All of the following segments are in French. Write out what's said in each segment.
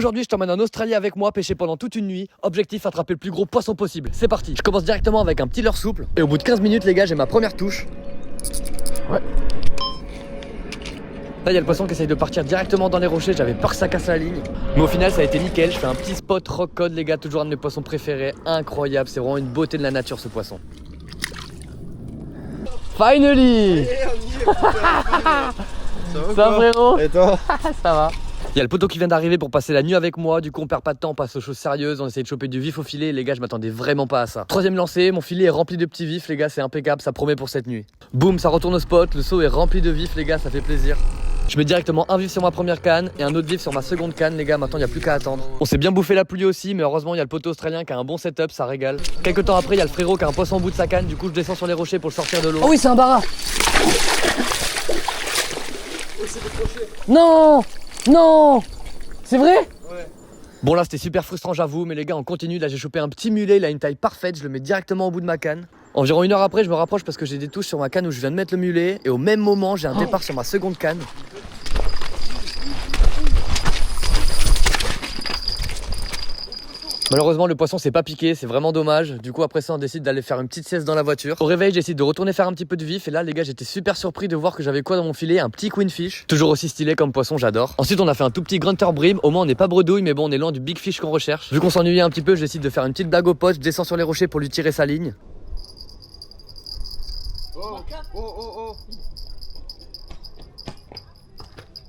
Aujourd'hui, je t'emmène en Australie avec moi, pêcher pendant toute une nuit. Objectif, attraper le plus gros poisson possible. C'est parti. Je commence directement avec un petit leurre souple. Et au bout de 15 minutes, les gars, j'ai ma première touche. Ouais. Là, il y a le poisson qui essaye de partir directement dans les rochers. J'avais peur que ça casse la ligne. Mais au final, ça a été nickel. Je fais un petit spot rock cod, les gars. Toujours un de mes poissons préférés. Incroyable. C'est vraiment une beauté de la nature, ce poisson. Finally! Ça va, frérot? Et toi? Ça va. Il y a le poteau qui vient d'arriver pour passer la nuit avec moi. Du coup, on perd pas de temps, on passe aux choses sérieuses. On essaie de choper du vif au filet. Les gars, je m'attendais vraiment pas à ça. Troisième lancé, mon filet est rempli de petits vifs, les gars. C'est impeccable, ça promet pour cette nuit. Boum, ça retourne au spot. Le seau est rempli de vifs, les gars, ça fait plaisir. Je mets directement un vif sur ma première canne et un autre vif sur ma seconde canne, les gars. Maintenant, il n'y a plus qu'à attendre. On s'est bien bouffé la pluie aussi, mais heureusement, il y a le poteau australien qui a un bon setup, ça régale. Quelques temps après, il y a le frérot qui a un poisson au bout de sa canne. Du coup, je descends sur les rochers pour le sortir de l'eau. Oh oui, c'est un bara. Non, non. C'est vrai? Ouais. Bon là c'était super frustrant j'avoue, mais les gars on continue. Là j'ai chopé un petit mulet, il a une taille parfaite, je le mets directement au bout de ma canne. Environ 1 heure après je me rapproche parce que j'ai des touches sur ma canne où je viens de mettre le mulet. Et au même moment j'ai un départ sur ma seconde canne. Malheureusement le poisson s'est pas piqué, c'est vraiment dommage. Du coup après ça on décide d'aller faire une petite sieste dans la voiture. Au réveil j'essaie de retourner faire un petit peu de vif. Et là les gars j'étais super surpris de voir que j'avais quoi dans mon filet? Un petit queenfish. Toujours aussi stylé comme poisson, j'adore. Ensuite on a fait un tout petit grunter bream. Au moins on n'est pas bredouille, mais bon on est loin du big fish qu'on recherche. Vu qu'on s'ennuyait un petit peu, je décide de faire une petite blague au pote. Je descends sur les rochers pour lui tirer sa ligne. Oh, oh, oh, oh.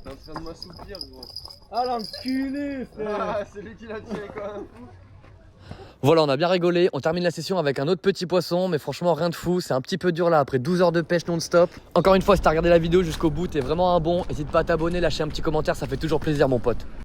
T'es en train de m'assoupir, gros. Ah l'enculé, frère. Ah, c'est lui qui l'a tiré quand même. Voilà, on a bien rigolé. On termine la session avec un autre petit poisson, mais franchement rien de fou. C'est un petit peu dur là après 12 heures de pêche non-stop. Encore une fois, si t'as regardé la vidéo jusqu'au bout, t'es vraiment un bon. N'hésite pas à t'abonner, lâcher un petit commentaire, ça fait toujours plaisir mon pote.